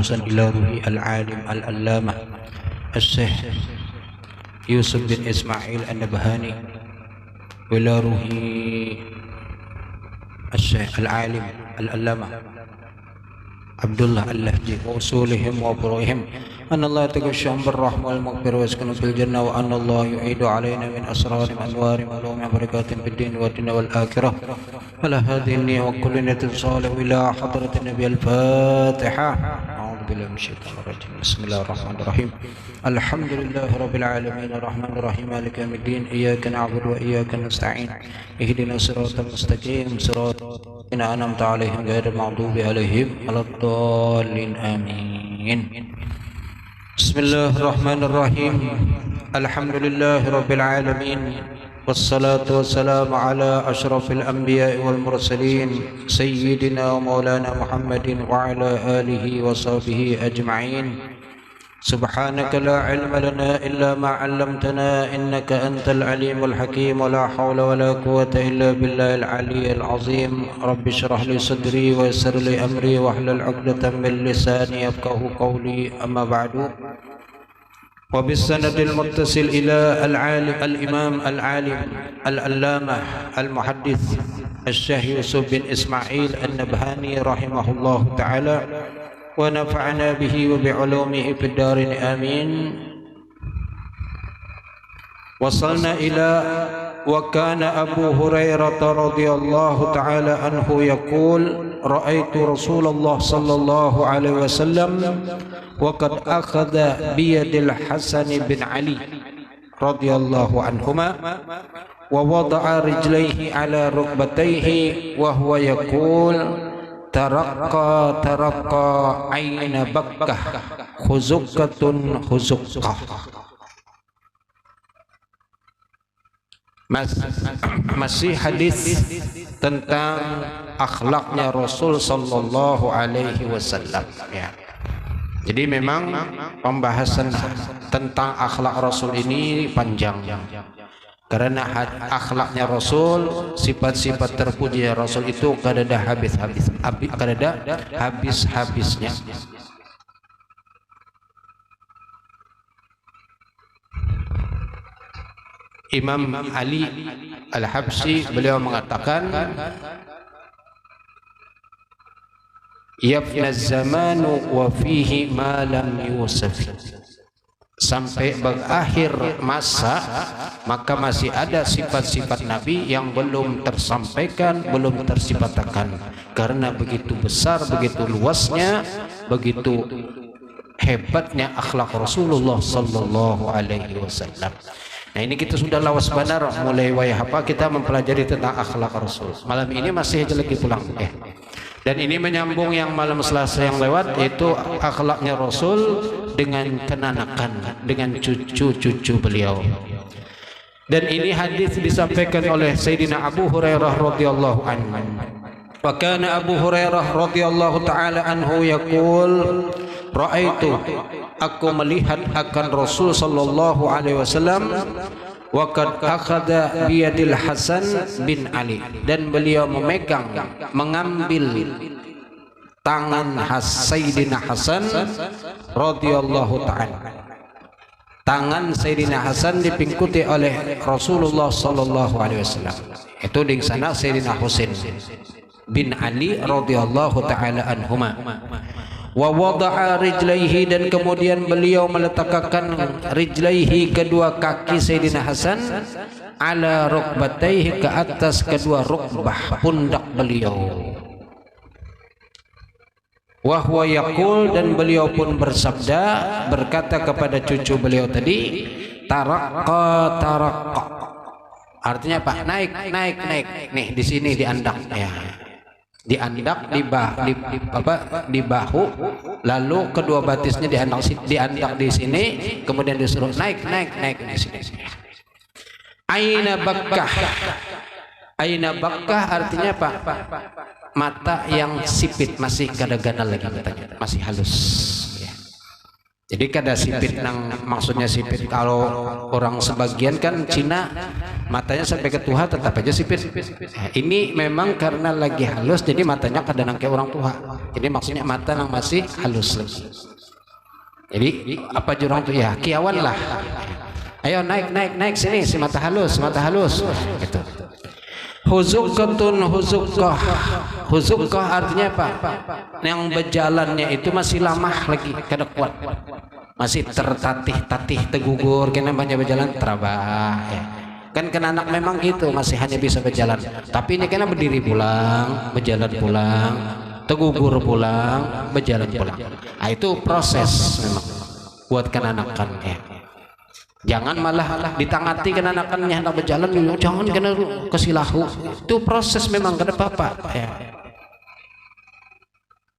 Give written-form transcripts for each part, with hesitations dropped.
khususan ila ruhi al-alim al-allamah Syekh Yusuf bin Ismail An-Nabhani wa ila ruhi Syekh al-alim al-allamah Abdullah Al-Lahji wa usulihim wa furu'ihim anna Allah taghashshahum bir-rahmah wal-maghfirah wa yaskunu fil jannah wa anna Allah yu'idu alaina min asrarin anwarin wa ulumi barakatin fid din wa dunya wal akhirah ala hadhihi an-niyya wa kullu niyatin salih ila hadratin nabiy al-fatihah a'udzu billahi minasyaitonir rajim bismillahirrahmanirrahim alhamdulillahi rabbil alamin arrahmanir rahim maliki yaumiddin iyyaka na'budu wa iyyaka nasta'in ihdinas siratal mustaqim siratal ladzina an'amta 'alaihim ghairil maghdubi 'alaihim waladdallin amin. Bismillahirrahmanirrahim. Alhamdulillahi rabbil alamin wassalatu wassalamu ala asyrafil anbiya'i wal mursalin sayyidina wa maulana Muhammadin wa ala alihi wa sahbihi ajma'in. Subhanaka la ilma lana illa ma 'allamtana innaka antal alimul hakim wa la hawla wa la quwwata illa billahil aliyyil azim. Rabbi shrah li sadri wa yassir li amri wa hlul 'uqdatam min lisani yafqahu qawli amma ba'du. Wa bis sanadil muttasil ila al-imam al-alim al-allamah al-muhaddits Syekh Yusuf bin Ismail An-Nabhani rahimahullahu ta'ala wa nafa'ana bihi wa bi'ulumihi fid darin amin. Wasalna ila wa kana Abu Hurairah radhiyallahu ta'ala anhu yaqul ra'aitu Rasulullah sallallahu alaihi wasallam wa qad akhadha bi yadil Hasan bin Ali radhiyallahu anhuma wa wada'a rijlaihi ala rukbatayhi wa huwa yaqul Tarakka aina bakkah khuzukatun khuzukah. Masih hadis tentang akhlaknya Rasul sallallahu alaihi wasallam ya. Jadi memang pembahasan tentang akhlak Rasul ini panjang. Karena akhlaknya Rasul, sifat-sifat terpujinya Rasul itu kadada habis-habisnya. Imam Ali Al-Habsyi beliau mengatakan yafnaz zamanu wa fihi ma lam yusaf. Sampai berakhir masa maka masih ada sifat-sifat Nabi yang belum tersampaikan, belum tersifatakan. Karena begitu besar, begitu luasnya, begitu hebatnya akhlak Rasulullah sallallahu alaihi wasallam. Nah ini kita sudah lawas benar mulai wayahapa kita mempelajari tentang akhlak Rasul. Malam ini masih aja lagi pulang Dan ini menyambung yang malam Selasa yang lewat, yaitu akhlaknya Rasul dengan kenanakan, dengan cucu-cucu beliau. Dan ini hadis disampaikan oleh Sayyidina Abu Hurairah radhiyallahu anhu. Wa kana Abu Hurairah radhiyallahu taala anhu yaqul ra'aitu, aku melihat akan Rasul sallallahu alaihi wasallam wa qad akhadha bi yadil Hasan bin Ali, dan beliau memegang, mengambil tangan Sayyidina Hasan radhiyallahu taala. Tangan Sayyidina Hasan dipingkuti oleh Rasulullah sallallahu alaihi wasallam. Itu di sana Sayyidina Husain bin Ali radhiyallahu taala anhuma. Wa wada'a rijlaihi, dan kemudian beliau meletakkan rijlaihi, kedua kaki Sayyidina Hasan, ala rukbataihi, ke atas kedua rukbah pundak beliau. Wa huwa yaqul, dan beliau pun bersabda, berkata kepada cucu beliau tadi, tarakka. Artinya apa? Naik. Nih di sini diandak ya. Diandak di bahu, lalu kedua batisnya diandak di sini, kemudian disuruh naik di sini. Aina bakkah artinya apa? Mata yang sipit, masih kadang-kadang lagi matanya, masih halus ya. Jadi kada sipit nang maksudnya sipit kalau orang sebagian kan Cina matanya sampai ke tuha tetap aja sipit. Ini memang karena lagi halus jadi matanya kada nang kayak orang tua. Jadi maksudnya mata nang masih halus. Jadi apa jurang tuh ya kiawan lah. Ayo naik sini si mata halus gitu. Huzukatun huzukah artinya apa? Yang berjalannya itu masih lama lagi kada kuat, masih tertatih tegugur kena banyak berjalan terabah ya. Kan anak memang gitu masih hanya bisa berjalan, tapi ini kena berdiri pulang, berjalan pulang, tegugur pulang, berjalan pulang. Nah, itu proses memang buat anak kan ya. Jangan malah ditangati kena anakannya hendak berjalan dulu, jangan kena kesilahu. Itu proses memang kada apa-apa ya.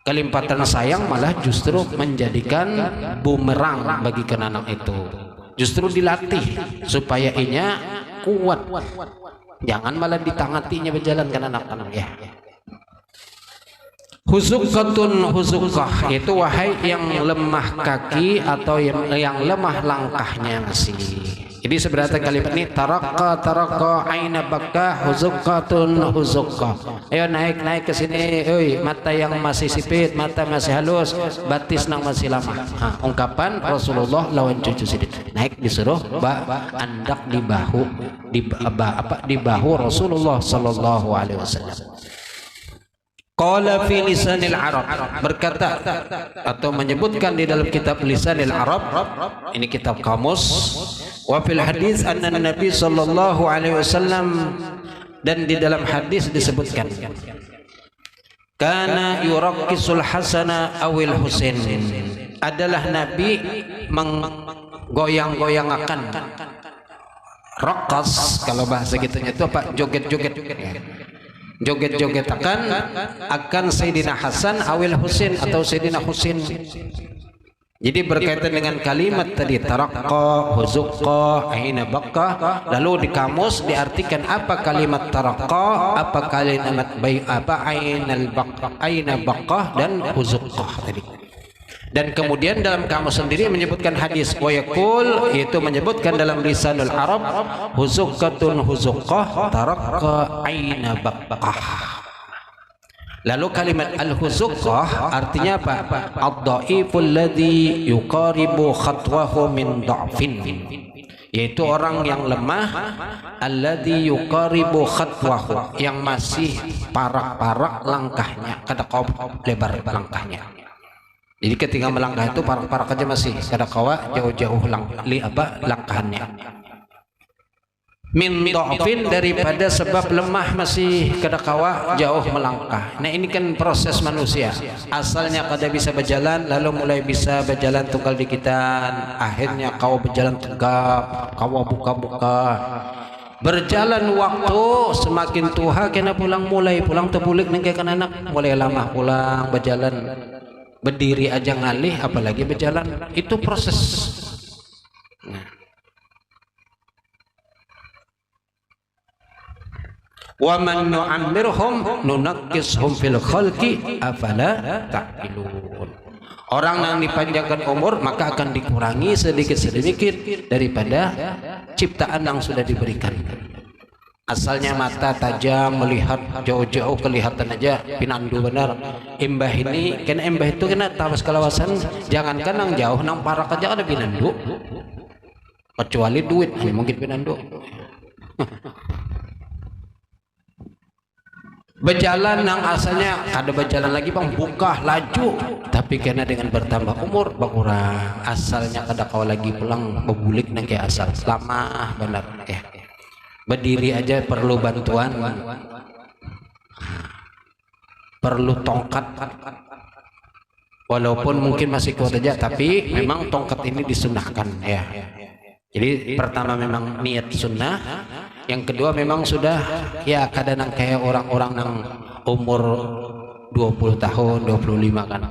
Kelimpatan sayang malah justru menjadikan bumerang bagi anak itu. Justru dilatih supaya inya kuat. Jangan malah ditangatinya berjalan kena anak-anak ya. Huzukatun huzukah itu wahai yang lemah kaki atau yang lemah langkahnya masih. Jadi sebenarnya kalimat ini taraka aina bakka huzukatun huzukah. Ayo naik ke sini, oi mata yang masih sipit, mata masih halus, batis nang masih lama. Ungkapan Rasulullah lawan cucu sidik. Naik disuruh andak di bahu Rasulullah sallallahu alaihi wasallam. Qala fi lisanil Arab berkata atau menyebutkan di dalam kitab Lisanil Arab, ini kitab kamus, wa fil hadis anna Nabi sallallahu alaihi wasallam, dan di dalam hadis disebutkan kana yurakkisul Hasana awil Husain, adalah Nabi menggoyang-goyangakan. Raqqas kalau bahasa kitanya itu apa? Joget-joget joget-joget akan Sayyidina Hasan awil Husain atau Sayyidina Husain. Jadi berkaitan dengan kalimat tadi taraqqa, huzukqa, aina baqqa, lalu di kamus diartikan apa kalimat taraqqa, apa kalimat aina baqqa dan huzukqa tadi. Dan kemudian dalam kamus sendiri menyebutkan hadis wa yaqul, yaitu menyebutkan dalam Lisanul Arab huzukatun huzuqah taraqqa aina baqqah. Lalu kalimat al-huzuqah artinya apa? Ad-dhaiful ladzi yuqaribu khatwahu min dha'fin, yaitu orang yang lemah, alladzi yuqaribu khatwahu, yang masih parak-parak langkahnya, kada lebar langkahnya. Jadi ketika melangkah itu parak-parak aja masih kada kawa jauh-jauh langkahannya. Min dha'fin, daripada sebab lemah masih kada kawa jauh melangkah. Nah ini kan proses manusia. Asalnya kada bisa berjalan, lalu mulai bisa berjalan tunggal dikitan, akhirnya kawa berjalan tegap, kawa buka-buka. Berjalan waktu semakin tuha kena mulai pulang terbulik nengke kan anak mulai lama pulang berjalan. Berdiri aja ngalih apalagi berjalan, itu proses. Wa man nu'ammirhum nunakkishum fil khalqi afala ta'qilun. Orang yang dipanjangkan umur maka akan dikurangi sedikit-sedikit daripada ciptaan yang sudah diberikan. Asalnya mata tajam, melihat jauh-jauh kelihatan aja pinandu benar. Embah ini kena embah itu kena tawas kelawasan, jangankan nang jauh nang parak aja ada pinandu. Kecuali duit hanya mungkin pinandu. Berjalan nang asalnya ada berjalan lagi bang buka laju, tapi karena dengan bertambah umur berkurang. Asalnya kada kau lagi pulang bebulik nang kayak asal lama benar ya. Berdiri aja perlu bantuan, perlu tongkat, walaupun mungkin masih kuat aja, tapi memang tongkat ini disunahkan ya. Jadi pertama memang niat sunnah, yang kedua memang sudah ya kadang kayak orang-orang yang umur 20 tahun, 25 kan,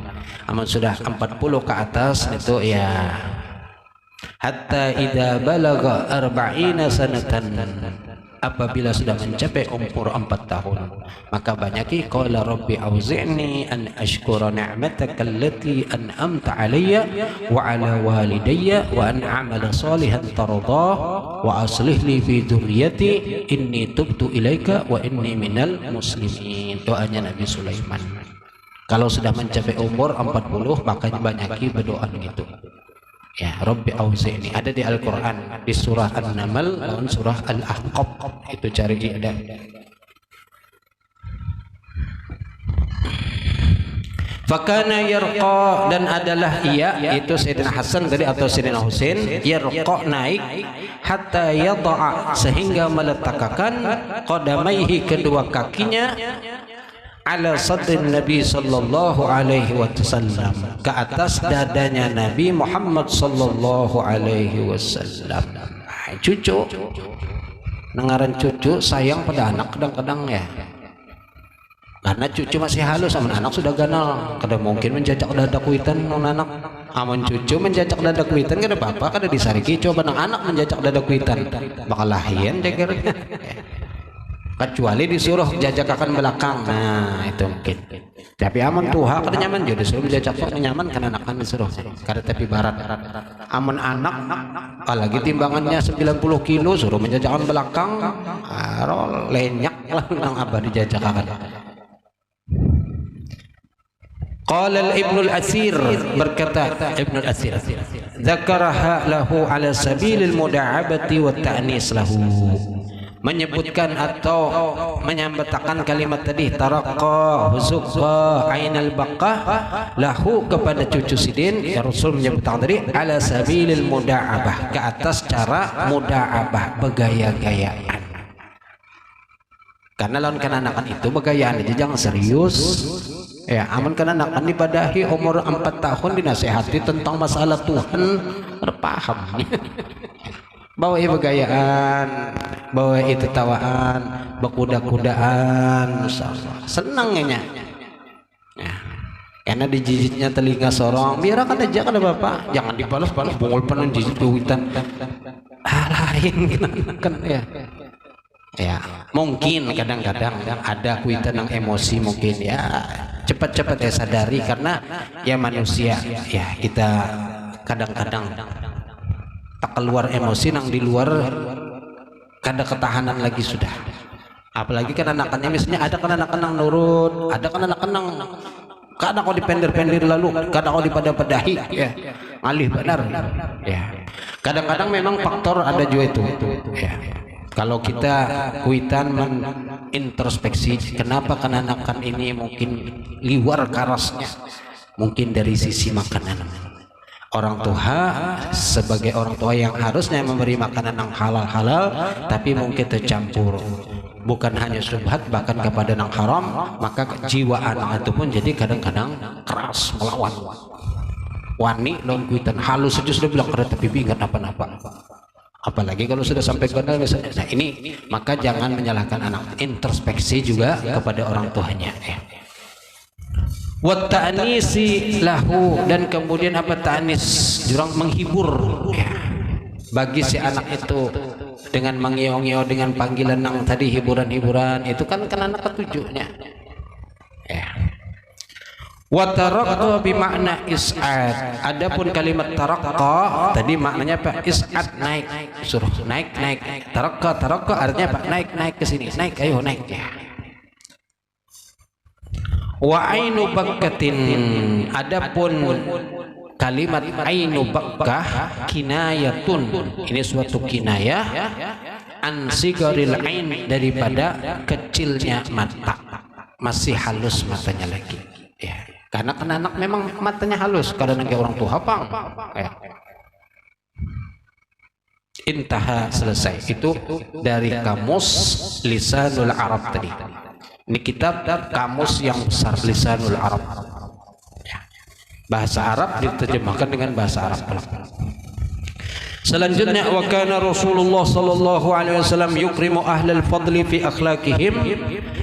aman sudah 40 ke atas itu ya. Hatta idza balagha arba'ina sanatan, apabila sudah mencapai umur 4 tahun, maka banyaki qala rabbi auzi'ni an ashkura ni'mataka allati an'amta alayya wa ala walidayya wa an a'mala salihan tardah wa aslih li fi dzurriyyati inni tubtu ilaika wa inni minal muslimin. Doanya Nabi Sulaiman kalau sudah mencapai umur 40, makanya banyaki berdoa gitu. Ya, Rabbi auzi'ni ada di Al-Quran di surah An-Naml dan surah Al-Ahqaf, itu cari ada. Fakana yarqa, dan adalah ia, itu Sayyidina Hasan tadi atau Sayyidina Husain, yarqa naik hatta yada'a sehingga meletakkan qadamaihi kedua kakinya ala sadrin Nabi sallallahu alaihi wasallam, ke atas dadanya Nabi Muhammad sallallahu alaihi wasallam. Cucu nengaran cucu sayang pada anak kadang-kadang ya, karena cucu masih halus, sama anak sudah ganal, kada mungkin menjajak dada kuitan non anak. Amun cucu menjajak dada kuitan kada apa-apa, kada disariki. Coba nang anak menjajak dada kuitan bakal lahian jagernya. Kecuali disuruh jajakan belakang, nah itu mungkin. Tapi amun tuha kada nyaman juga disuruh jajak kok nyaman, kan anak disuruh kada tepi barat. Amun anak apalagi timbangannya 90 kilo suruh menjajakan belakang, lenyak lah nang abah dijajakan. Qala Ibnul Asir, berkata Ibnul Asir, dzakaraha lahu ala sabilil muda'abati wa ta'nis lahu, menyebutkan atau menyambatakan kalimat tadi taraqqa huzqa ainal baqah lahu kepada cucu Sidin. Ya Rasul menyebutkan tadi ala sabilil muda'abah, ke atas cara muda'abah, begaya-gayaan. Karena lawan kenanakan itu begayaan aja jangan serius. Ya, aman kenanakan dipadahi umur 4 tahun dinasehati tentang masalah Tuhan, terpaham. Bawa begayaan, bawa itu tawaan, berkuda-kudaan, senangnya. Ya. Karena dijijitnya telinga sorong, biarkan aja kada bapak, jangan dibalas-balas, bongol penuh jijit duitan. Lain kan ya. Ya, mungkin kadang-kadang ada kuitan yang emosi mungkin ya, cepat-cepat ya sadari, karena ya manusia ya, kita kadang-kadang tak keluar emosi nang di luar kada ketahanan lagi sudah. Apalagi kan anak-anaknya misalnya ada kan anak-anak nang nurut, ada kan anak-anak nang kadang kau dipender-pendir lalu, kadang kau dipada-padahi ya, ngalih benar ya. Kadang-kadang memang faktor ada juga itu ya. Kalau kita kuitan menintrospeksi kenapa kenakan ini mungkin liwar karasnya, mungkin dari sisi makanan. Orang tua sebagai orang tua yang harusnya memberi makanan yang halal-halal, tapi mungkin tercampur bukan hanya syubhat bahkan kepada yang haram, maka jiwa anak itu pun jadi kadang-kadang keras melawan. Wani non kuitan halus saja sudah bilang kada, tapi ingat apa-apa. Apalagi kalau sudah sampai kenal misalnya. Nah ini maka jangan menyalahkan anak, introspeksi juga kepada orang tuanya ya. Wa ta'nisi lahu, dan kemudian apa ta'nis, jurang menghibur ya. Bagi si anak itu dengan mengiong-iong dengan panggilan yang tadi, hiburan-hiburan itu kan anak ketujuhnya ya. Wa taraqqa bimakna is'ad, adapun kalimat taraqqa tadi maknanya apa? Is'ad, naik, suruh naik. Taraqqa artinya apa? Naik ke sini, naik, ayo naik ya. Wa ainu bakkatin, adapun kalimat ainu bakkah kinayatun, ini suatu kinayah an sigaril ain, daripada kecilnya mata, masih halus matanya lagi ya. Karena kan anak memang matanya halus, kadang kayak orang tua pang ya. Intaha, selesai. Itu dari kamus Lisanul Arab tadi. Ini kitab kamus yang besar, Lisanul Arab ya. Bahasa Arab diterjemahkan dengan bahasa Arab. Selanjutnya, wa kana Rasulullah sallallahu alaihi wasallam yukrimu ahlal fadli fi akhlaqihim,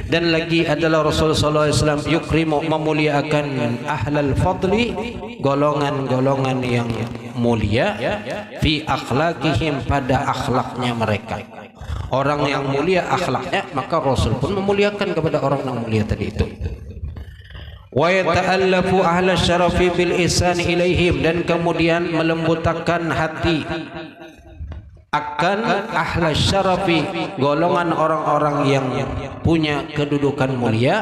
dan lagi adalah Rasul sallallahu alaihi wasallam yukrimu, memuliakan ahlal fadli, golongan-golongan yang mulia, fi akhlaqihim, pada akhlaknya mereka. orang yang mulia akhlaknya, maka Rasul pun memuliakan kepada orang yang mulia tadi itu. Wa yata'allafu ahla syarafi bil ihsan ilaihim, dan kemudian melembutkan hati akan ahla syarafi, golongan orang-orang yang punya kedudukan mulia,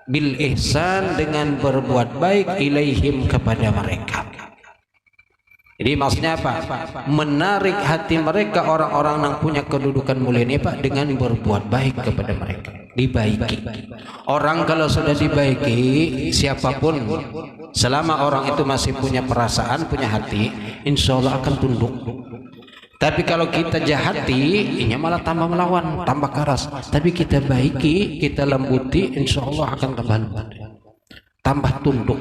bil ihsan, dengan berbuat baik, ilaihim, kepada mereka. Jadi maksudnya apa? Menarik hati mereka, orang-orang yang punya kedudukan mulia ini Pak, dengan berbuat baik kepada mereka, dibaiki. Orang kalau sudah dibaiki, siapapun, selama orang itu masih punya perasaan, punya hati, insya Allah akan tunduk. Tapi kalau kita jahati, ini malah tambah melawan, tambah keras. Tapi kita baiki, kita lembuti, insya Allah akan tambah lembut, tambah tunduk.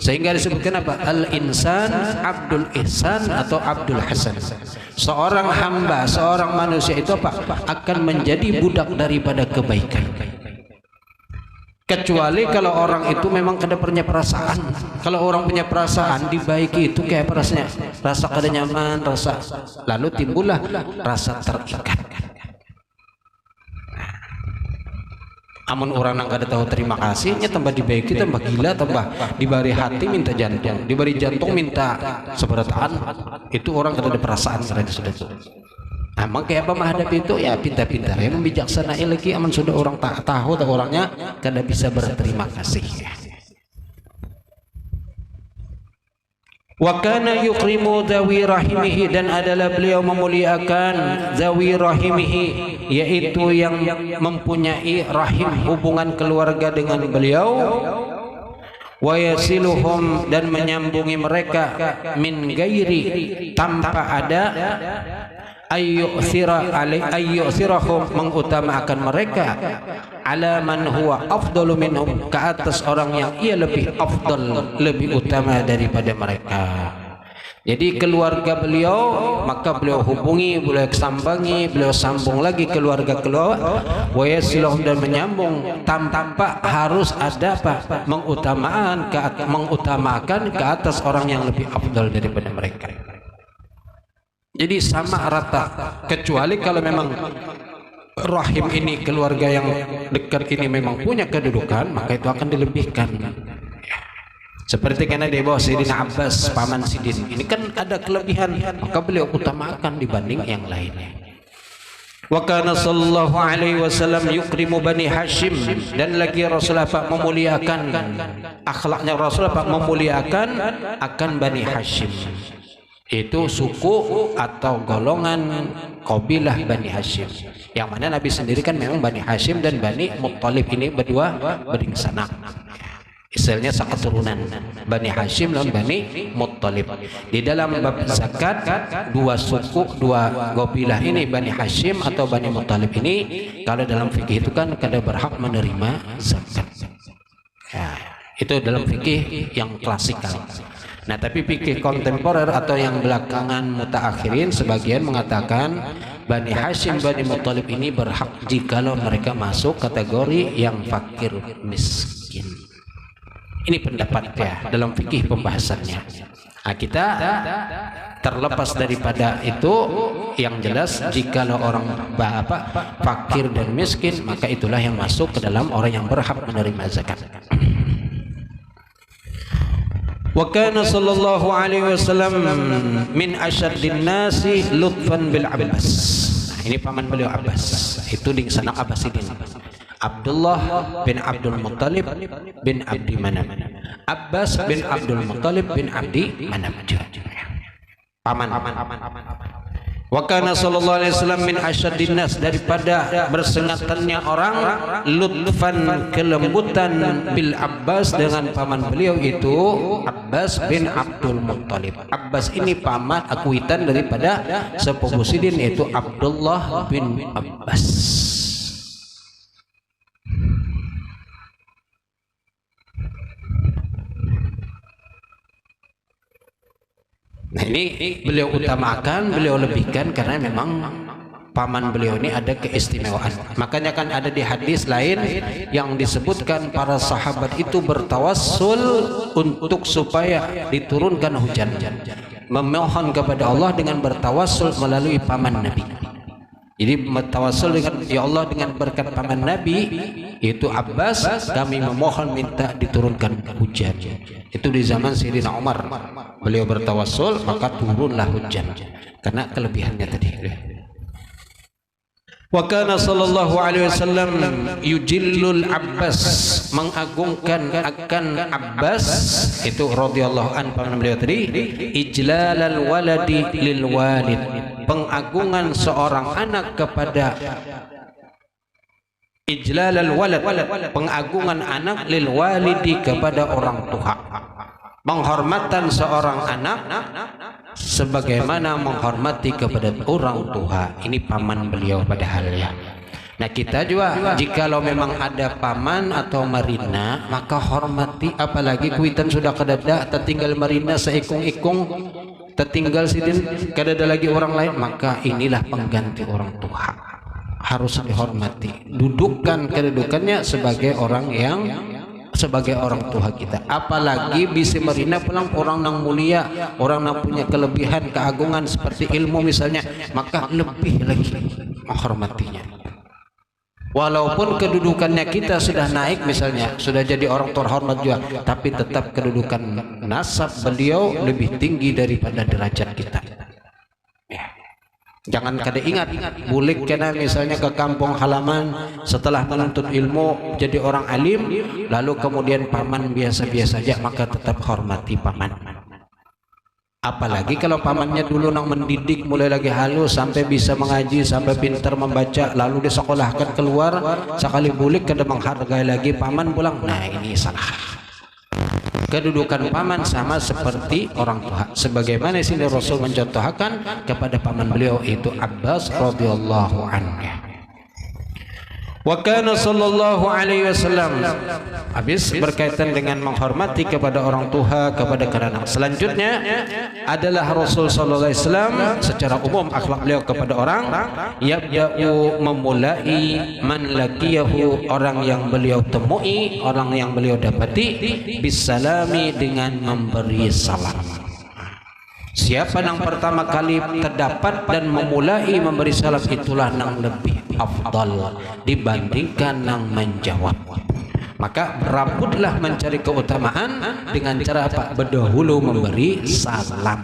Sehingga disebutkan apa? Al-insan Abdul Ihsan atau Abdul Hasan. Seorang hamba, seorang manusia itu apa? Akan menjadi budak daripada kebaikan. Kecuali kalau orang itu memang kada punya perasaan. Kalau orang punya perasaan, dibaiki itu kayak rasanya, rasa kada nyaman, rasa, lalu timbullah rasa terikat. Amun orang yang kada tahu terima kasihnya, tambah dibaiki, tambah gila, tambah diberi hati minta jantung, diberi jantung minta seberataan. Itu orang kada ada perasaan, kada sudah. Nah, makanya apa menghadapi itu ya pintar-pintar ya, membijaksanai lagi. Aman sudah orang tak tahu, tak orangnya kada bisa berterima kasih. Wa kana yukrimu dhawi rahimihi, dan adalah beliau memuliakan dhawi rahimihi, yaitu yang mempunyai rahim, hubungan keluarga dengan beliau. Wa yasiluhum, dan menyambungi mereka, min gairi, tanpa ada, ayyusirahum, mengutamakan mereka, ala man huwa afdalu minhum, ke atas orang yang ia lebih afdal, lebih utama daripada mereka. Jadi keluarga beliau, maka beliau hubungi, beliau sambangi, beliau sambung lagi keluarga wa yasiluhum, dan menyambung tanpa harus ada apa? Mengutamakan ke atas orang yang lebih afdal daripada mereka. Jadi sama rata, kecuali kalau memang rahim ini, keluarga yang dekat ini memang punya kedudukan, maka itu akan dilebihkan. Seperti karena di bawah Sayyidina Abbas, paman Sidin, ini kan ada kelebihan, maka beliau utamakan dibanding yang lainnya. Wa kana sallallahu alaihi wasallam yukrimu Bani Hashim, dan lagi Rasulullah Pak memuliakan, akhlaknya Rasulullah Pak memuliakan akan Bani Hashim. Itu suku atau golongan kabilah Bani Hashim, yang mana Nabi sendiri kan memang Bani Hashim dan Bani Muttalib ini berdua beringsanak, istilahnya seketurunan Bani Hashim dan Bani Muttalib. Di dalam bab zakat, dua suku, dua kabilah ini, Bani Hashim atau Bani Muttalib ini, kalau dalam fikih itu kan kada berhak menerima zakat. Ya, itu dalam fikih yang klasikal. Nah, tapi fikih kontemporer atau yang belakangan mutaakhirin, sebagian mengatakan Bani Hashim, Bani Muttalib ini berhak jikalau mereka masuk kategori yang fakir miskin. Ini pendapat ya dalam fikih pembahasannya. Nah, kita terlepas daripada itu, yang jelas jikalau orang fakir dan miskin, maka itulah yang masuk ke dalam orang yang berhak menerima zakat. Wa kana sallallahu alaihi wasallam min asyaddin nasi lutfan bil Abbas. Ini paman beliau Abbas, itu di sanak Abbasidin. Abdullah bin Abdul Muttalib bin Abdi Manaf. Abbas bin Abdul Muttalib bin Abdi Manaf. Paman. Wa kana sallallahu alaihi wasallam min asyaddin nas, daripada bersengatannya orang, lutfan, kelembutan, bil Abbas, dengan paman beliau itu Abbas bin Abdul Muttalib. Abbas ini paman akuitan daripada sepupu Sidin, yaitu Abdullah bin Abbas. Nah, ini beliau utamakan, beliau lebihkan karena memang paman beliau ini ada keistimewaan. Makanya kan ada di hadis lain yang disebutkan para sahabat itu bertawassul untuk supaya diturunkan hujan, memohon kepada Allah dengan bertawassul melalui paman Nabi. Jadi tawasul dengan ya Allah dengan berkat paman Nabi yaitu Abbas, kami memohon minta diturunkan hujan. Itu di zaman Sayyidina Umar. Beliau bertawasul maka turunlah hujan karena kelebihannya tadi. Wa kana sallallahu alaihi wasallam yujillul Abbas, mengagungkan akan Abbas itu radhiyallahu anhu paman beliau tadi, ijlalal waladi lil walid, pengagungan seorang anak kepada ijlalal walad, pengagungan anak lil walidi kepada orang tua, penghormatan seorang anak sebagaimana menghormati kepada orang tua. Ini paman beliau padahal ya. Nah kita juga jikalau memang ada paman atau marina maka hormati, apalagi kuitan sudah kedada tertinggal marina seikung-ikung tertinggal sidin kadada lagi orang lain, maka inilah pengganti orang tua, harus dihormati, dudukkan kedudukannya sebagai orang yang sebagai orang tua kita. Apalagi bisa merina pulang orang yang mulia, orang yang punya kelebihan keagungan seperti ilmu misalnya, maka lebih lagi menghormatinya. Walaupun kedudukannya kita sudah naik misalnya, sudah jadi orang terhormat juga, tapi tetap kedudukan nasab beliau lebih tinggi daripada derajat kita. Jangan kada ingat bulik kena misalnya ke kampung halaman setelah menuntut ilmu jadi orang alim lalu kemudian paman biasa-biasa saja, maka tetap hormati paman. Apalagi kalau pamannya dulu nang mendidik mulai lagi halus sampai bisa mengaji sampai pintar membaca lalu disekolahkan keluar, sekali bulik kada menghargai lagi paman pulang, nah ini salah. Kedudukan paman sama seperti orang tua, sebagaimana sini Rasul mencontohkan kepada paman beliau itu Abbas radhiyallahu anhu. Wa kana sallallahu alaihi wasallam, habis berkaitan dengan menghormati kepada orang tua kepada anak. Selanjutnya adalah Rasul sallallahu alaihi wasallam secara umum akhlak beliau kepada orang, yabda'u memulai man laqiyahu, orang yang beliau temui, orang yang beliau dapati, bisalami, dengan memberi salam. Siapa yang pertama kali terdapat dan memulai memberi salam itulah yang lebih afdal dibandingkan yang menjawab. Maka berambutlah mencari keutamaan dengan cara apa? Berdahulu memberi salam.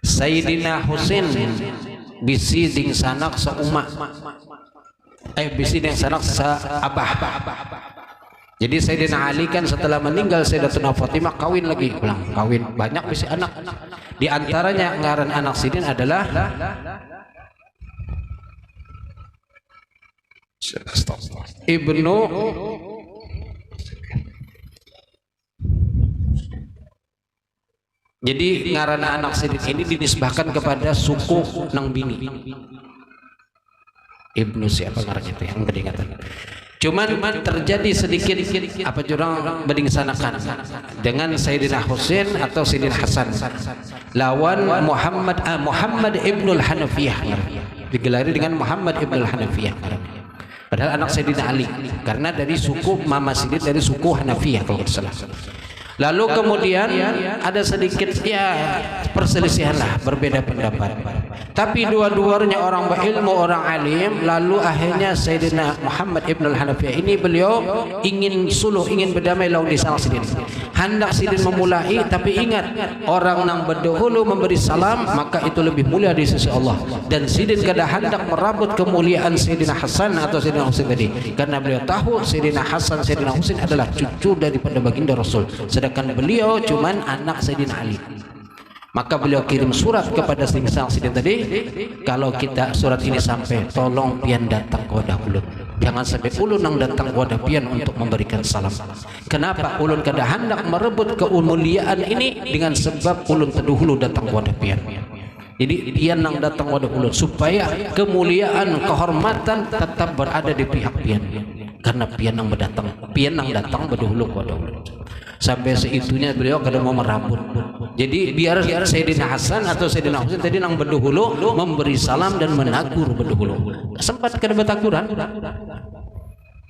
Sayyidina Husain bisi ding sanak seumat, bisi ding sanak seabah. Jadi Sayyidina Ali kan setelah meninggal Sayyidatuna Fatimah kawin lagi, ulang kawin banyak bisa anak. Di antaranya ngaran anak Sidin adalah Ibnu Jadi ngaran anak Sidin ini dinisbahkan kepada suku nang bini. Ibnu siapa ngarannya itu yang keringatan. Cuman terjadi sedikit apa jurang beringsanakan dengan Sayyidina Husain atau Sayyidina Hasan lawan Muhammad Ibnul Hanafiyah, digelari dengan Muhammad Ibnul Hanafiyah, padahal anak Sayyidina Ali karena dari suku Mama Sidin dari suku Hanafiyah kalau tidak salah. Lalu kemudian ada sedikit ya perselisihan lah, berbeda pendapat. Tapi dua-duanya orang berilmu, orang alim. Lalu akhirnya Sayyidina Muhammad Ibn al-Hanafiyah ini beliau ingin suluh, ingin berdamai lawan di sana Sidin. Hendak Sidin memulai, tapi ingat orang yang berdahulu memberi salam maka itu lebih mulia di sisi Allah. Dan Sidin kada hendak merabut kemuliaan Sayyidina Hasan atau Sayyidina Husain tadi, karena beliau tahu Sayyidina Hasan, Sayyidina Husain adalah cucu daripada baginda Rasul, sedangkan beliau cuman anak Sayyidina Ali. Maka beliau kirim surat kepada Sayyidina Sidin tadi, kalau kita surat ini sampai, tolong pian datang ke dahulu, jangan sampai ulun yang datang ke pian untuk memberikan salam. Kenapa ulun kada hendak merebut kemuliaan ini dengan sebab ulun terdahulu datang ke pian. Jadi pian yang datang ke ulun supaya kemuliaan, kehormatan tetap berada di pihak pian, karena pian yang datang berdahulu kepada ulun. Sampai seitunya beliau kada mau merabut. Jadi biar Sayyidina Hasan atau Sayyidina Husain tadi yang berdahulu memberi salam dan menagur berdahulu. Sempat kada betaguran,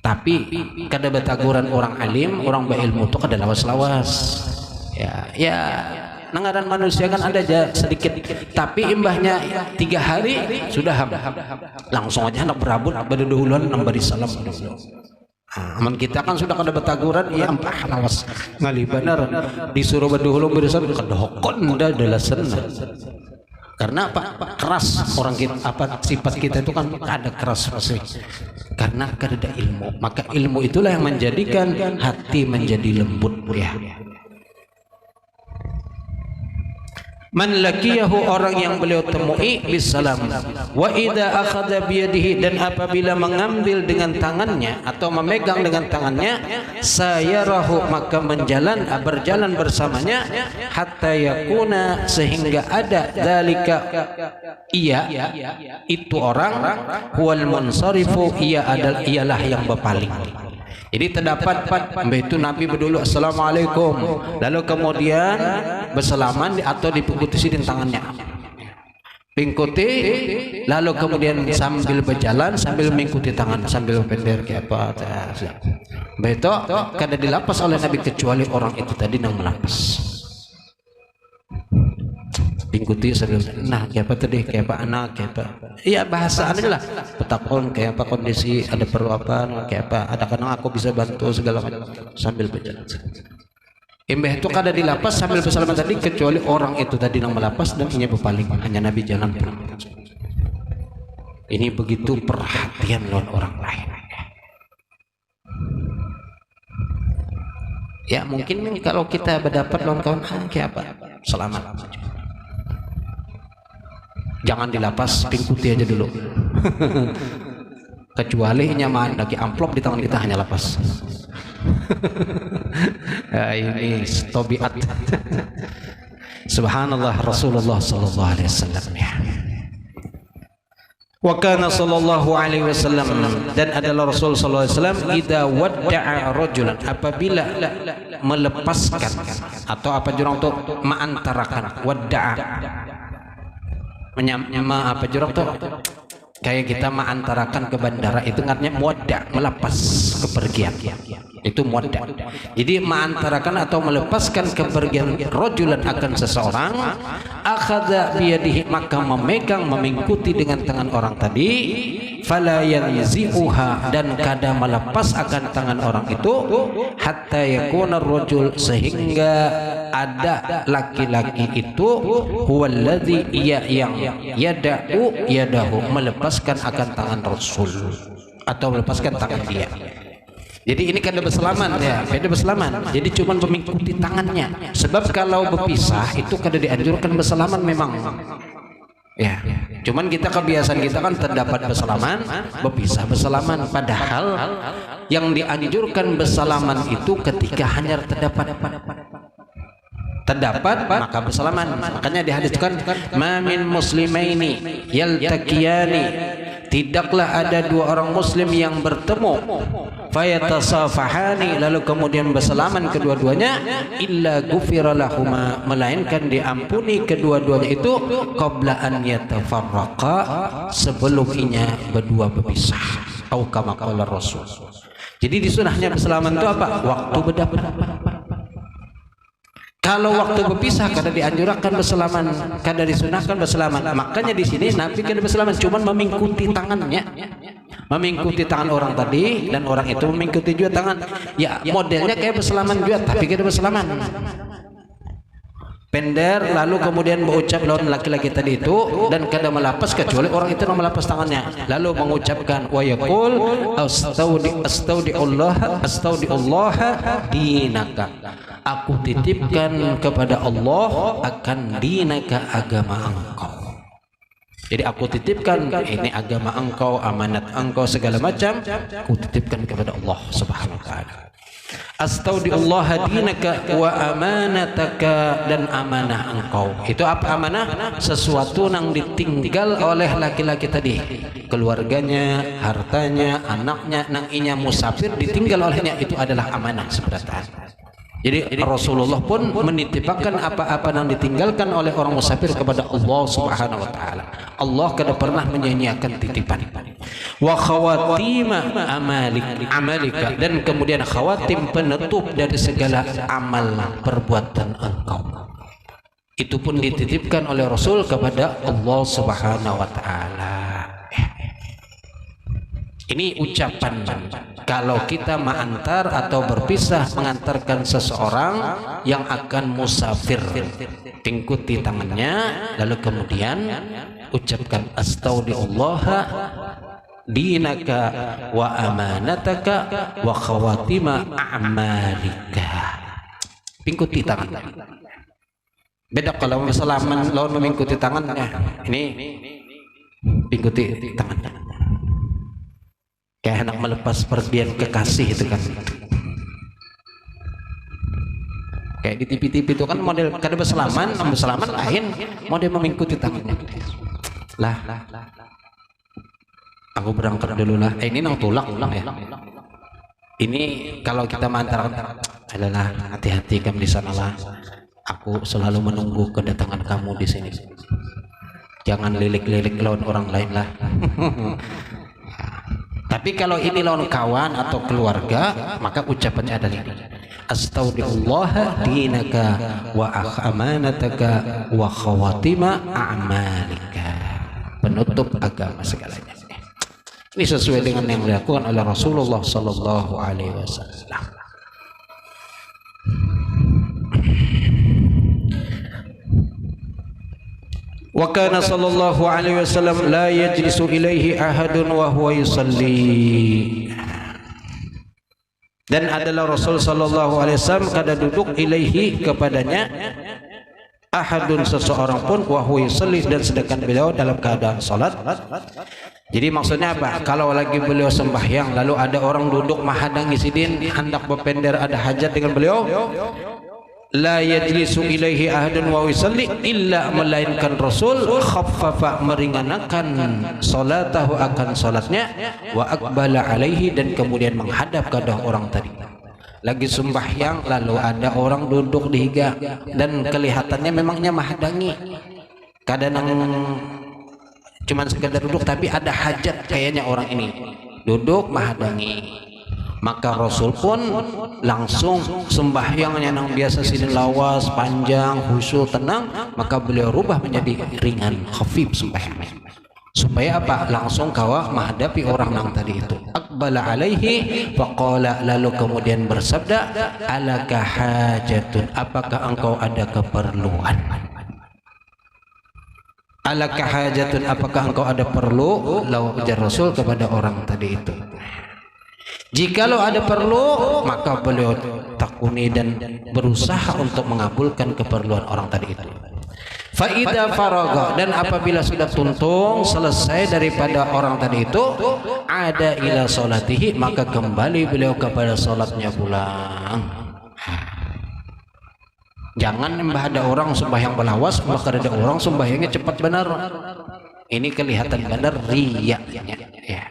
tapi kada betaguran orang alim, orang berilmu itu kada lawas-lawas. Ya Nengaran manusia kan ada aja sedikit, tapi imbahnya 3 hari sudah langsung aja anak berabut berdahuluan nambari salam. Aman kita kan sudah kada betaguran ya ampah lawas ngali bener disuruh berdahulu berdasar kedokon dah dalasan. Karena apa? Keras orang kita, apa sifat kita itu kan ada keras pasti. Karena kada ilmu, maka ilmu itulah yang menjadikan hati menjadi lembut ya. Man laqiyahu, orang yang beliau temui bisalam, wa idza akhadha biyadihi, dan apabila mengambil dengan tangannya atau memegang dengan tangannya, sayarahu, maka berjalan bersamanya, hatta yakuna, sehingga ada dalika itu orang, huwal munsarifu, ialah yang berpaling. Jadi terdapat itu Nabi berdulu assalamualaikum, lalu kemudian bersalaman atau dipungkuti di tangannya, pingkuti, lalu kemudian sambil berjalan sambil mengikuti tangan sambil pender ke apa, begitu kada dilapas oleh Nabi kecuali orang itu tadi yang melapas. Pingkuti sambil nah kayak apa tadi, kayak apa anak, kayak apa iya bahasa adalah petakon, kayak apa kondisi, ada perlu apa, kayak apa ada kadang aku bisa bantu segala macam sambil berjalan. Embeh itu kada dilapas sambil bersalaman tadi kecuali orang itu tadi yang melapas dan inya berpaling, hanya Nabi jangan pernah. Ini begitu perhatian lawan orang lain. Ya mungkin kalau kita berdapat lawan kawan kayak apa selamat, jangan dilapas, pingkuti aja dulu. Kecuali nyaman lagi amplop di tangan kita hanya lapas. Ya, ini tabiat. Subhanallah, Rasulullah sallallahu alaihi wasallam ya. Wa kana sallallahu alaihi wasallam, dan adalah Rasul sallallahu alaihi wasallam idza wadda'a rajulan, apabila melepaskan atau apa jurang untuk mengantarakan, wadda'a apa jurang tuh kayak kita mengantarakan ke bandara, itu artinya muadda, melepas kepergian, itu muadda. Jadi mengantarakan atau melepaskan kepergian rajulan akan seseorang, akhadha biyadihi, maka memegang mengikuti dengan tangan orang tadi, fala yanzi'uha, dan kada melepas akan tangan orang itu, hatta yakuna rajul, sehingga ada laki-laki itu, huwallazi, yang yadahu, melepaskan akan tangan Rasul atau melepaskan tangan dia. Jadi ini kada bersalaman ya, beda bersalaman. Jadi cuma mengikuti tangannya. Sebab kalau berpisah itu kada dianjurkan bersalaman memang. Ya, cuman kita kebiasaan kita kan terdapat bersalaman, berpisah bersalaman. Padahal yang dianjurkan bersalaman itu ketika hanya terdapat maka bersalaman. Makanya dihaditskan ma min muslimaini yaltaqiyani, tidaklah ada dua orang muslim yang bertemu, fayatasafahani, lalu kemudian bersalaman kedua-duanya, illa ghufira lahuma, melainkan diampuni kedua-duanya itu, qabla an yatafarraqa, sebelum inya berdua berpisah, atau kama qala Rasul. Jadi disunahnya bersalaman itu apa? Waktu berdapat. Kalau waktu berpisah kada dianjurkan bersalaman, kada disunahkan bersalaman. Makanya di sini Nabi kada bersalaman, cuman mengikuti tangannya, mengikuti tangan orang tadi, dan orang itu mengikuti juga tangan. Ya modelnya kayak bersalaman juga, tapi kada bersalaman. Pender, lalu kemudian berucap lawan laki-laki tadi itu, dan kada melapas kecuali orang itu yang melapas tangannya, lalu mengucapkan wa yaqul astaudiullah dinaka, aku titipkan kepada Allah akan dinaka, agama engkau. Jadi aku titipkan ini agama engkau, amanat engkau, segala macam aku titipkan kepada Allah Subhanahu wa taala. Astaudiullah dinaka wa amanataka, dan amanah engkau. Itu apa amanah? Sesuatu yang ditinggal oleh laki-laki tadi, keluarganya, hartanya, anaknya, nang inya musafir ditinggal olehnya, itu adalah amanah sebenarnya. Jadi Rasulullah pun menitipkan apa-apa yang ditinggalkan oleh orang musafir kepada Allah Subhanahu wa taala. Allah kada pernah menyia-nyiakan titipan. Wa khawatima amalika, dan kemudian khawatim, penutup dari segala amal perbuatan engkau. Itu pun dititipkan oleh Rasul kepada Allah Subhanahu wa taala. Ini ucapan kalau kita mengantar atau berpisah mengantarkan seseorang yang akan musafir, tingkuti tangannya lalu kemudian ucapkan astaghfirullah dinaka wa amanataka wa khawatima a'malika. Tingkuti tangan. Beda kalau salaman lawan mengikuti tangannya. Ini tingkuti tangan. Kayak anak melepas pergian kekasih itu kan. Kayak di TV-TV itu kan model kada bersalaman lain model mengikuti tangannya. Lah. Aku berangkat dulu lah. Ini nang tulak ya. Ini kalau kita mengantar adalah hati-hati kamu di sana lah. Aku selalu menunggu kedatangan kamu di sini. Jangan lilik-lilik lawan orang lain lah. Tapi kalau ini lawan kawan atau keluarga, maka ucapannya adalah ini. Astaghfirullah dinaka wa amanataka wa khawatima a'malika. Penutup agama segalanya. Ini sesuai dengan yang dilakukan oleh Rasulullah sallallahu alaihi wasallam. Wa kana sallallahu alaihi wasallam la yajlisu ilaihi ahadun wa huwa yusalli. Dan adalah Rasul sallallahu alaihi wasallam kada duduk ilaihi kepadanya ahadun seseorang pun wa huwa yusalli dan sedangkan beliau dalam keadaan salat. Jadi maksudnya apa? Kalau lagi beliau sembahyang lalu ada orang duduk menghadangi sidin hendak berpender ada hajat dengan beliau, la yajlisu ilaihi ahadun wa yusalli illa melainkan Rasul khaffafa meringankan salatahu akan salatnya wa aqbala alaihi dan kemudian menghadap kepada orang tadi. Lagi sembahyang lalu ada orang duduk di higa dan kelihatannya memangnya menghadangi. Kadang cuman sekedar duduk tapi ada hajat kayaknya orang ini duduk menghadangi. Maka Rasul pun langsung sembahyangnya yang biasa sini lawas panjang khusyuk tenang, maka beliau rubah menjadi ringan khafif sembahyangnya. Supaya apa? Langsung kawa menghadapi orang yang tadi itu. Aqbala alaihi faqala lalu kemudian bersabda, alaka hajatun, apakah engkau ada keperluan? Alaka hajatun, apakah engkau ada perlu? Lalu ujar Rasul kepada orang tadi itu. Jikalau ada perlu, maka beliau takuni dan berusaha untuk mengabulkan keperluan orang tadi itu. Faida faraga, dan apabila sudah tuntung selesai daripada orang tadi itu, ada ila salatihi, maka kembali beliau kepada salatnya pulang. Jangan ada orang sembahyang belawas, maka ada orang sembahyangnya cepat benar. Ini kelihatan benar riya. Ya.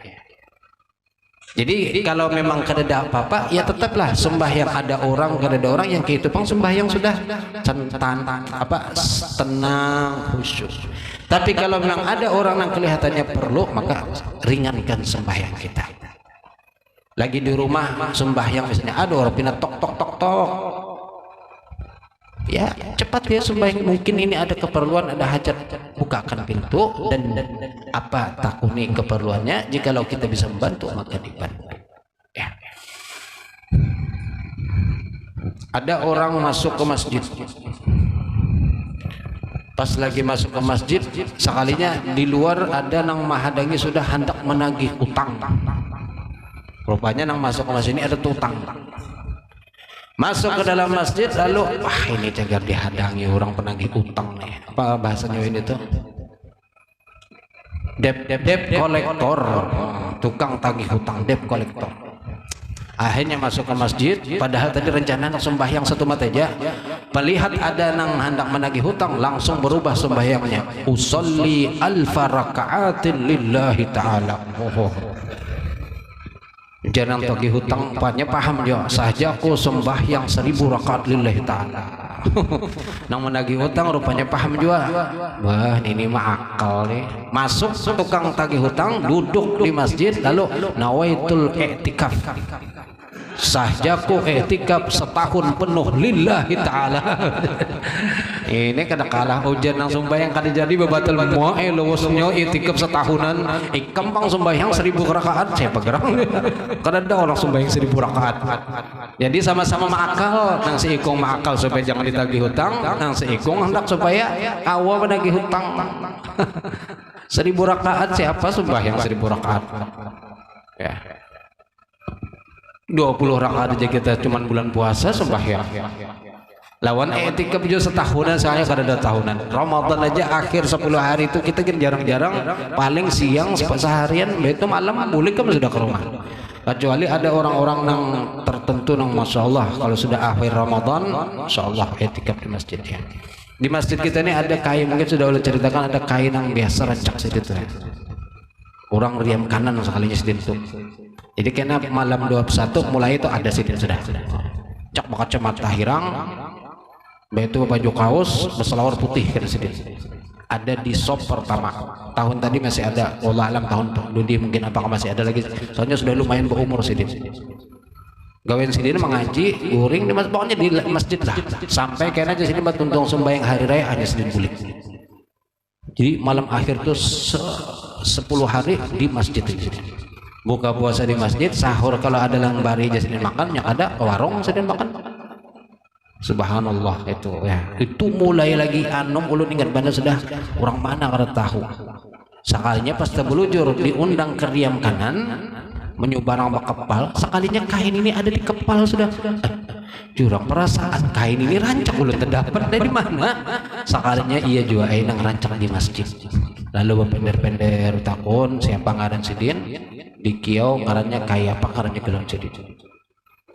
Jadi kalau memang kada ada apa-apa, ya tetaplah sembahyang ada orang, kada ada orang yang gitu pang sembahyang sudah tenang khusyuk. Tapi kalau memang ada orang yang kelihatannya perlu, maka ringankan sembahyang kita. Lagi di rumah sembahyang misalnya ada orang pindah tok tok tok tok. Ya cepat ya sembahyang, mungkin ini ada keperluan, ada hajat, bukakan pintu dan apa takuni keperluannya. Jikalau kita bisa membantu maka dibantu. Ya. Ada orang masuk ke masjid, pas lagi masuk ke masjid sekalinya di luar ada nang mahadangi sudah hendak menagih utang. Rupanya nang masuk ke masjid ini ada utang. Masuk ke dalam masjid lalu wah ini cagar dihadangi orang penagih utang nih. Apa bahasanya ini tuh? Debt kolektor, tukang tagih hutang, debt kolektor. Akhirnya masuk ke masjid, padahal tadi rencana sembahyang satu mata aja. Melihat ada nang hendak menagih hutang, langsung berubah sembahyangnya. Usolli alfa raka'atin lillahi ta'ala. Jangan tagih hutang, apanya paham dia. Saja aku sembahyang 1000 rakaat lillahi ta'ala. Nang menagih hutang rupanya paham juga. Wah ini mah akal nih. Masuk tukang tagih hutang, duduk di masjid lalu nawaitul i'tikaf. sahjaku i'tikaf setahun penuh lillahi ta'ala. Ini kada kalah hujan nang sembahyang kada jadi bebatal moe luwesnya i'tikaf setahunan ikampang sembahyang 1000 rakaat saya bergerak. Kada ada orang sembahyang 1000 rakaat. Jadi sama-sama maakal, nang si ikung maakal supaya jangan ditagih hutang, nang si ikung hendak supaya awa menagih hutang. 1000 rakaat siapa sembahyang 1000 rakaat? Ya. 20 rakaat aja kita cuman bulan puasa sembahyang. Lawan i'tikaf juga setahunan, saya kada ada tahunan. Ramadan aja akhir 10 hari itu kita kan jarang-jarang, paling siang seharian, itu malam boleh kan sudah ke rumah. Kecuali ada orang-orang yang tertentu yang masya Allah kalau sudah akhir Ramadan, masya Allah i'tikaf di masjid ya. Di masjid kita ini ada kain, mungkin sudah boleh ceritakan, ada kain yang biasa rancak situ ya. Orang riam kanan sekalinya situ. Jadi kena malam 21 mulai itu ada sidin sudah. Cak kacamata hirang, itu baju kaos berselawar putih kena sidin. Ada di sop pertama. Tahun tadi masih ada, wallah alam tahun Dudi mungkin apakah masih ada lagi. Soalnya sudah lumayan berumur sidin. Gawain sidin mengaji, guring di masjid, pokoknya di masjid lah. Sampai kena aja sidin tuntung sembahyang hari raya hanya sidin bulik. Jadi malam akhir tuh 10 hari di masjid itu. Buka puasa di masjid, sahur kalau ada langbari jadi makan, yang ada warung sedang makan. Subhanallah itu ya. Itu mulai lagi anom ulun ingat banda sudah orang mana kada tahu. Sekalinya pas terbelujur diundang ke riam kanan menyubarang kepal, sekalinya kain ini ada di kepal sudah. Jurang perasaan kain ini rancak ulun terdapat dari mana? Sekalinya iya juga nang rancak di masjid. Lalu berpender-pender takun siapa ngaran sidin di kiau ngarannya kayak apa ngarannya gelem jadi.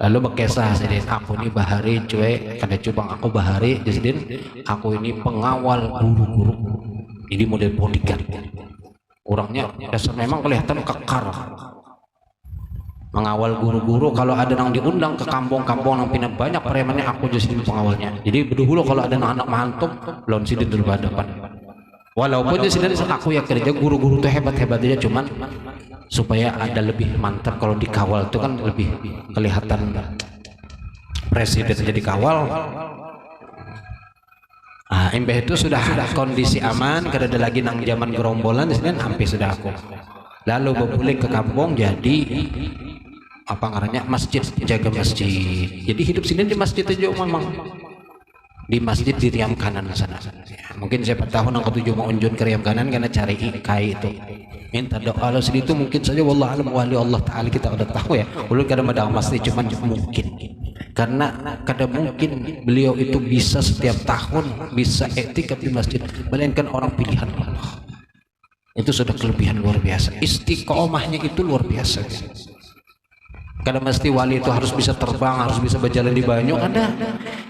Lalu berkesah sidin, aku ini bahari cuy, kada cubang aku bahari di sidin, aku ini pengawal guru-guru. Ini model bodyguard. Orangnya dasar memang kelihatan kekar. Mengawal guru-guru, kalau ada yang diundang ke kampung-kampung yang pindah banyak premannya, aku jadi pengawalnya. Jadi dulu kalau ada anak mantuk lawan sidin dulu hadapan. Walaupun di sini aku ya kerja guru-guru tuh hebat-hebat aja, cuman supaya ada lebih mantap kalau dikawal itu kan lebih kelihatan presiden jadi kawal. Ah, embeh itu sudah kondisi aman, kada ada lagi nang zaman gerombolan di sini hampir sudah aku. Lalu berpulang ke kampung jadi apa ngarannya masjid, jaga masjid. Jadi hidup sini di masjid aja memang. Di masjid di riam kanan sana. Mungkin siapa tahu nang ketujuh mau unjun ke riam kanan karena cari ikai itu. Minta doa lo situ mungkin saja wallah alam wali Allah taala kita udah tahu ya. Ulun kadang madang pasti cuman mungkin. Karena kadang mungkin beliau itu bisa setiap tahun bisa i'tikaf di masjid, melainkan orang pilihan Allah. Itu sudah kelebihan luar biasa. Istiqomahnya itu luar biasa. Karena mesti wali itu harus bisa terbang, harus bisa berjalan di banyu. Ada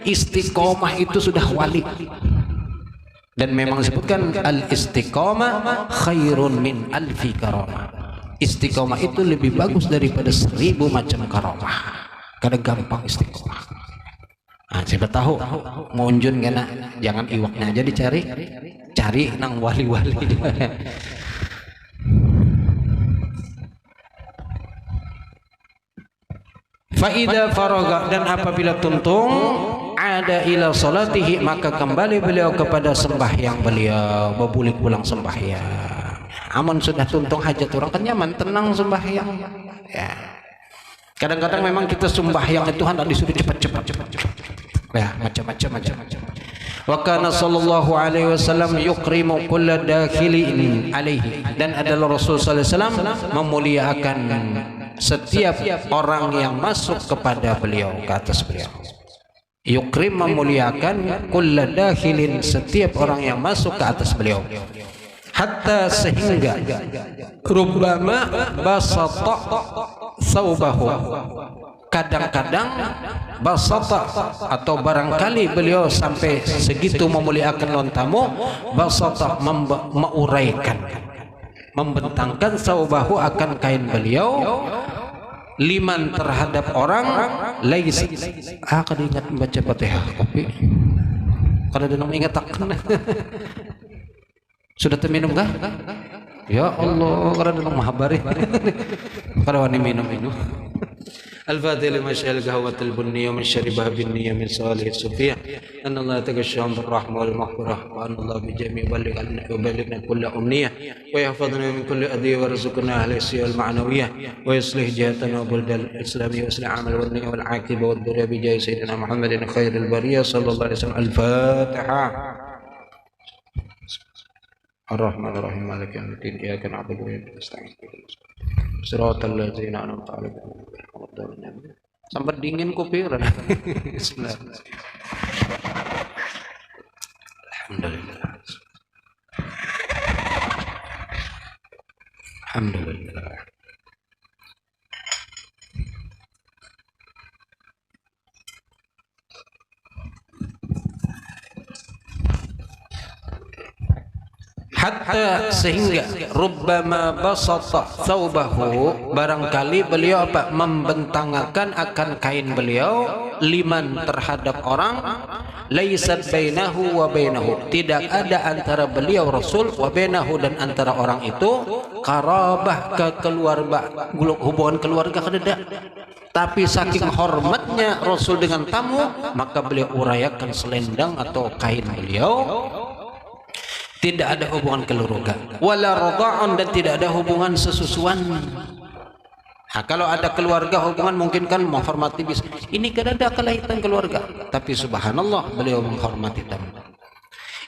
istiqomah itu sudah wali. Dan memang disebutkan al-istiqomah khairun min alfi karamah. Istiqomah itu lebih bagus daripada 1000 macam karamah. Karena gampang istiqomah. Nah, siapa tahu mau unjun kena, jangan iwaknya aja dicari, cari nang wali-wali. Faida faraga, dan apabila tuntung ada ila salatihi, maka kembali beliau kepada sembahyang beliau, berbulik pulang sembahyang. Aman sudah tuntung hajat orang kan nyaman tenang sembahyang ya. Kadang-kadang memang kita sembahyang itu hendak disuruh cepat-cepat ya, macam-macam. Wa kana sallallahu alaihi wasallam yukrimu kulla dakhilin alaihi, dan adalah Rasul sallallahu alaihi wasallam memuliakan setiap orang yang masuk kepada beliau, ke atas beliau. Yukrim memuliakan kulla dakhilin, setiap orang yang masuk ke atas beliau. Hatta sehingga rubbama basata thawbahu, kadang-kadang basata atau barangkali beliau sampai segitu memuliakan lawan tamu, basata menguraikan, membentangkan saubahu akan kain beliau, liman terhadap orang laisa. Kada ingat baca Fatihah kopi, kada ada ingat takkan. Sudah terminum kah? Ya Allah, kada ada mahabari. Kada wani minum. الفاتح لما شاء القهوة البنية ومن شر باب النية من صالح الصوفية أن الله يتغشاهم بالرحمة والمغفرة وأن الله بجميع يبلغنا كل أمنية ويحفظنا من كل أذية ويرزقنا أهل السيئة المعنوية ويصلح جهتنا وبلد الإسلامية ويصلح عمل والنية والعاقبة والدنيا بجاه سيدنا محمد خير البرية صلى الله عليه وسلم. الفاتحة. الرحمن الرحيم مالك يوم الدين إياك نعبد وإياك نستعين صراط الذين أنعمت عليهم غير المغضوب عليهم. Sampai dingin kupiran. Alhamdulillah. Alhamdulillah. Hatta sehingga rubbama basata thawbahu, barangkali beliau apa membentangkan akan kain beliau liman terhadap orang laisat bainahu wa bainahu, tidak ada antara beliau Rasul wa bainahu dan antara orang itu qarabah kekeluarga, hubungan keluarga kededa. Tapi saking hormatnya Rasul dengan tamu, maka beliau urayakan selendang atau kain beliau. Tidak ada hubungan keluarga, wala radha'un, dan tidak ada hubungan sesusuan. Nah, kalau ada keluarga hubungan mungkin kan menghormati bisa. Ini kan ada kelaitan keluarga, tapi subhanallah beliau menghormati tamu.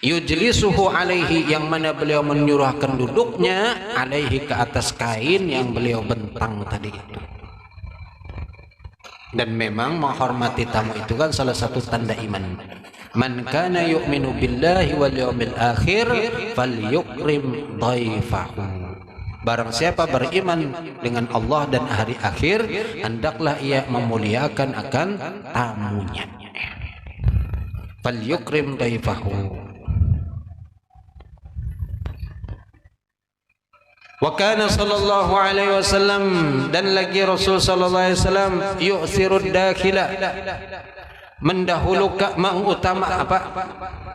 Yujlisuhu alaihi, yang mana beliau menyuruhkan duduknya alaihi ke atas kain yang beliau bentang tadi itu. Dan memang menghormati tamu itu kan salah satu tanda iman. Man kana yu'minu billahi wal yawmil akhir falyukrim dhaifahu. Barang siapa beriman dengan Allah dan hari akhir, hendaklah ia memuliakan akan tamunya. Falyukrim dhaifahu. Wa kana sallallahu alaihi wasallam, dan lagi Rasul sallallahu alaihi wasallam yu'thirud dakhila, mendahulukan,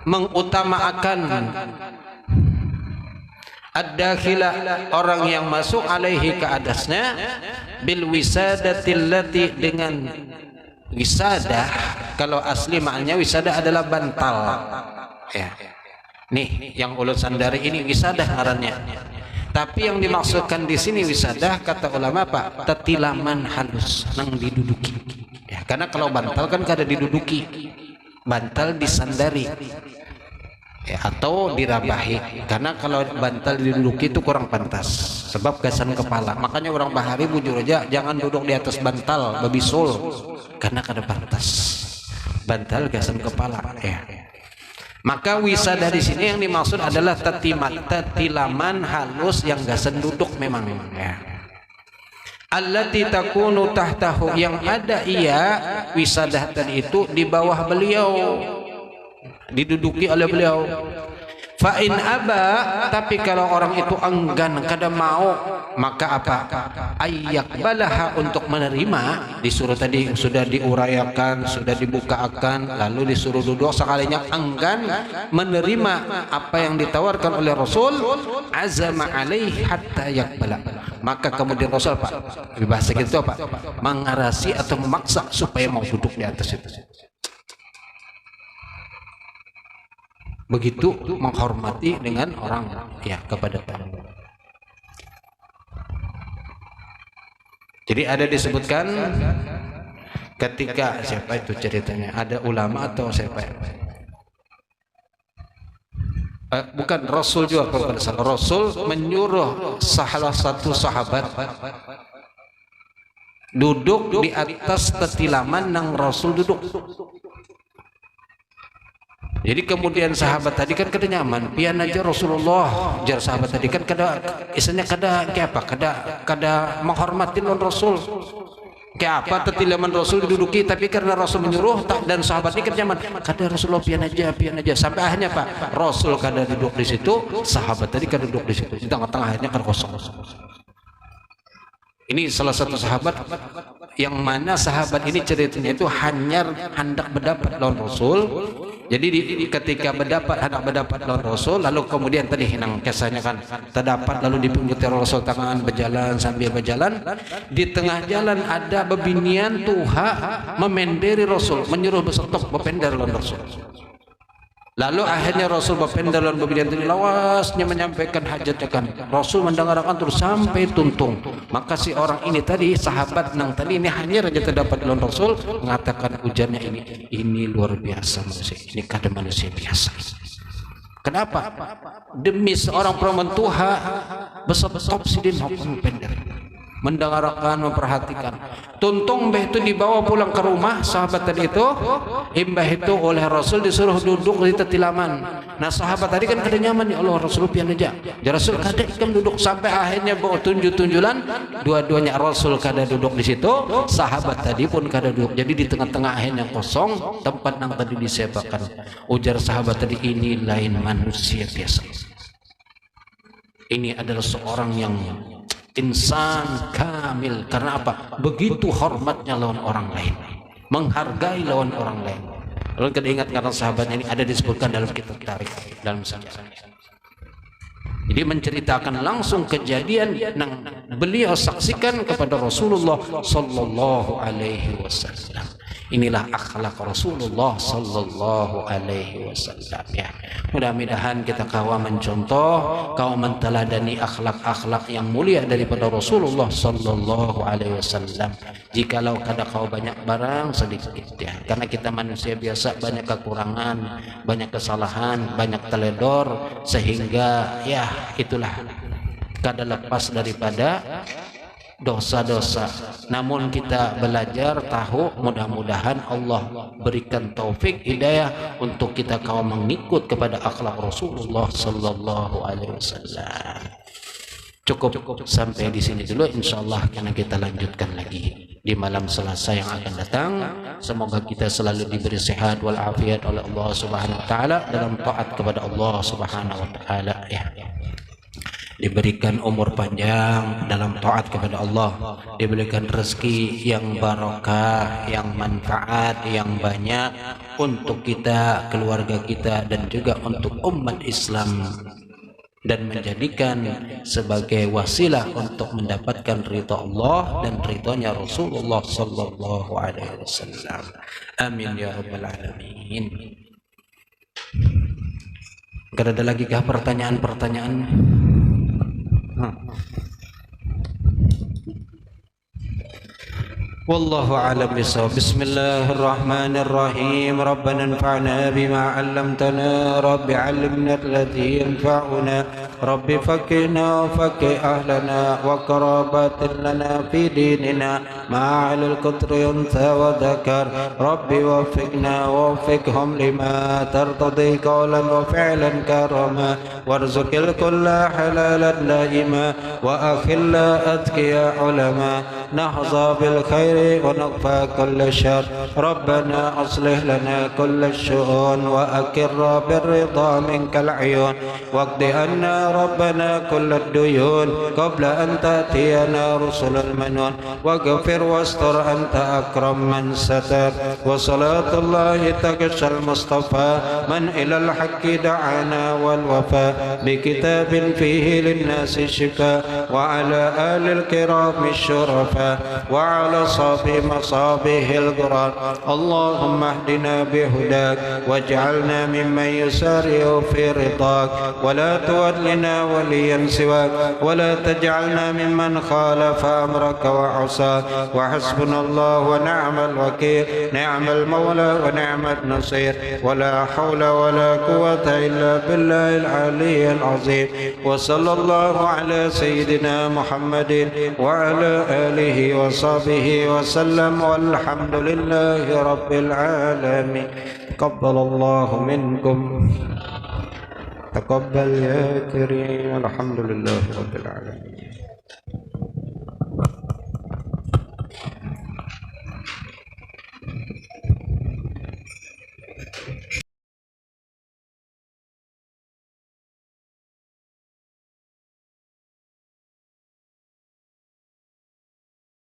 mengutamakan ad-dakhila, orang yang masuk alaihi ke atasnya, bil wisadatil lati, dengan wisadah. Kalau asli maknanya wisadah adalah bantal ya. Nih yang ulut sandari ini wisadah ngarannya. Tapi yang dimaksudkan di sini wisadah, kata ulama apa? Tetilaman halus nang diduduki. Ya, karena kalau bantal kan kada diduduki, bantal disandari ya, atau dirabahi. Karena kalau bantal diduduki itu kurang pantas, sebab gasan kepala. Makanya orang bahari bujur aja jangan duduk di atas bantal babisul, karena kada pantas. Bantal gasan kepala ya. Maka wisada di sini yang dimaksud adalah tetilaman halus yang gasan duduk memang ya. Allati takunu tahtahu, yang ada ia wisadah tadi itu di bawah beliau, diduduki oleh beliau. Fa in aba, tapi kalau orang itu enggan kada mau, maka apa? Ayyakbalaha, untuk menerima. Disuruh tadi sudah diurayakan, sudah dibukakan, lalu disuruh duduk, sekalinya enggan menerima apa yang ditawarkan oleh Rasul, azama alaihi hatta yakbala, maka kemudian Rasul Pak, bahasa gitu Pak, mengarasi atau memaksa supaya mau duduk di atas itu. Begitu menghormati dengan orang ya kepada tamu. Jadi ada disebutkan ketika siapa itu ceritanya, ada ulama atau siapa? Bukan Rasul juga kalau tidak salah. Rasul menyuruh salah satu sahabat duduk di atas tetilaman yang Rasul duduk. Jadi kemudian sahabat tadi kan kada nyaman, pian aja Rasulullah, jar sahabat tadi kan kada istilahnya kada menghormatin Rasul. Kayak apa tetilaman Rasul diduduki, tapi karena Rasul menyuruh dan sahabat ini kada nyaman, kada Rasulullah pian aja sampai akhirnya Pak, Rasul kada duduk di situ, sahabat tadi kada duduk di situ. Di tengah-tengah akhirnya kan kosong. Ini salah satu sahabat yang mana sahabat ini ceritanya itu hanya hendak berdapat lawan Rasul. Jadi ketika hendak berdapat lawan Rasul, lalu kemudian tadi hinang kisahnya kan terdapat lalu dipungkuti Rasul tangan berjalan sambil berjalan, di tengah jalan ada bebinian tuha memenderi Rasul, menyuruh berstop berpender lawan Rasul. Lalu akhirnya Rasul berpender lawan bebinian itu lawasnya menyampaikan hajatnya kan. Rasul mendengarkan terus sampai tuntung. Maka si orang ini tadi sahabat nang tadi ini hanya saja terdapat lawan Rasul mengatakan ujarnya ini luar biasa manusia. Ini kada manusia biasa. Kenapa? Demi seorang perempuan tuha besar-besar sidin maupun pender. Mendengarkan, memperhatikan. Tuntung mbah itu dibawa pulang ke rumah sahabat tadi itu. Mbah itu oleh Rasul disuruh duduk di tetilaman. Nah sahabat tadi kan kada nyaman, ya Allah Rasul pian aja. Ya Rasul kada ikam duduk sampai akhirnya bawa tunjuk-tunjulan. Dua-duanya Rasul kada duduk di situ, sahabat tadi pun kada duduk. Jadi di tengah-tengah akhirnya kosong tempat yang tadi disepakan. Ujar sahabat tadi ini lain manusia biasa. Ini adalah seorang yang insan kamil. Karena apa? Begitu hormatnya lawan orang lain, menghargai lawan orang lain. Lalu kita ingat kata sahabatnya ini ada disebutkan dalam kitab tarikh dalam sejarah. Jadi menceritakan langsung kejadian yang beliau saksikan kepada Rasulullah sallallahu alaihi wasallam. Inilah akhlak Rasulullah sallallahu alaihi wasallam ya. Mudah-mudahan kita kawa mencontoh, kawa menteladani akhlak-akhlak yang mulia daripada Rasulullah sallallahu alaihi wasallam. Jikalau kada kawa banyak barang sedikit ya. Karena kita manusia biasa banyak kekurangan, banyak kesalahan, banyak teledor sehingga ya itulah kada lepas daripada dosa-dosa. Namun kita belajar tahu, mudah-mudahan Allah berikan taufik hidayah untuk kita kaum mengikut kepada akhlak Rasulullah sallallahu alaihi wasallam. Cukup sampai di sini dulu, insyaallah karena kita lanjutkan lagi di malam Selasa yang akan datang. Semoga kita selalu diberi sehat wal afiat oleh Allah Subhanahu wa taala dalam taat kepada Allah Subhanahu wa taala ya. Diberikan umur panjang dalam taat kepada Allah, diberikan rezeki yang barokah, yang manfaat, yang banyak untuk kita, keluarga kita, dan juga untuk umat Islam, dan menjadikan sebagai wasilah untuk mendapatkan ridha Allah dan ridhonya Rasulullah sallallahu alaihi wasallam. Amin ya rabbal alamin. Ada lagi kah pertanyaan-pertanyaan? والله أعلم بالصواب. بسم الله الرحمن الرحيم. ربنا انفعنا بما علمتنا، رب علمنا الذي ينفعنا، رب فكنا وفك أهلنا وقرابات لنا في ديننا ما على القدر ينثى وذكر، رب وفقنا ووفقهم لما ترتضي قولا وفعلا كرما، وارزق الكل حلالا دائما وأخل أتقياء علماء، نحظى بالخير ونكفى كل شر، ربنا أصلح لنا كل الشؤون وأكر بالرضا منك العيون، واقض عنا ربنا كل الديون قبل أن تأتينا رسل المنون، واغفر واستر أنت أكرم من ستر، وصلاة الله تغشى المصطفى من إلى الحق دعانا والوفاء، بكتاب فيه للناس الشفاء، وعلى آل الكرام الشرفاء، وعلى صافي مصابيح القرآن. اللهم اهدنا بهداك واجعلنا ممن يسارع في رضاك، ولا تولنا وليا سواك، ولا تجعلنا ممن خالف أمرك وعصاك، وحسبنا الله ونعم الوكيل، نعم المولى ونعم النصير، ولا حول ولا قوة إلا بالله العلي العظيم. وصلى الله على سيدنا محمد وعلى آله وصحبه وسلم، والحمد لله رب العالمين. تقبل الله منكم، تقبل يا كريم، الحمد لله رب العالمين.